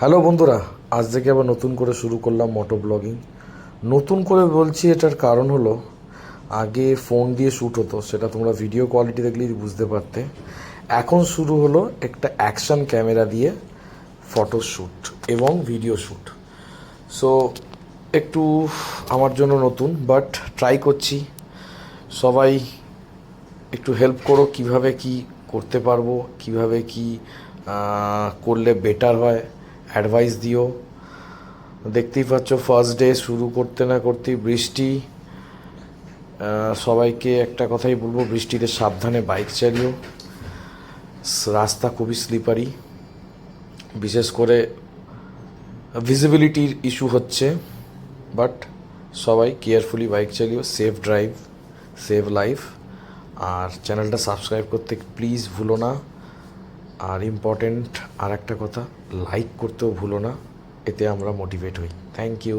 Hello বন্ধুরা, আজ থেকে আবার নতুন করে শুরু করলাম মোটো ব্লগিং। নতুন করে বলছি, এটার কারণ হলো আগে ফোন দিয়ে শ্যুট হতো, সেটা তোমরা ভিডিও কোয়ালিটি দেখলেই বুঝতে পারতে। এখন শুরু হলো একটা অ্যাকশন ক্যামেরা দিয়ে ফটো শ্যুট এবং ভিডিও শ্যুট। সো একটু আমার জন্য নতুন, বাট ট্রাই করছি। সবাই একটু হেল্প করো, কিভাবে কি করতে পারবো, কিভাবে কি করলে বেটার হয়, অ্যাডভাইস দিও। দেখতেই পাচ্ছ ফার্স্ট ডে, শুরু করতে না করতেই বৃষ্টি। সবাইকে একটা কথাই বলবো, বৃষ্টিতে সাবধানে বাইক চালিও। রাস্তা খুবই স্লিপারি, বিশেষ করে ভিজিবিলিটির ইস্যু হচ্ছে। বাট সবাই কেয়ারফুলি বাইক চালিও, সেফ ড্রাইভ, সেভ লাইফ। আর চ্যানেলটা সাবস্ক্রাইব করতে প্লিজ ভুলো না। আর ইম্পর্টেন্ট আর একটা কথা, লাইক করতেও ভুলো না, এতে আমরা মোটিভেট হই। Thank you.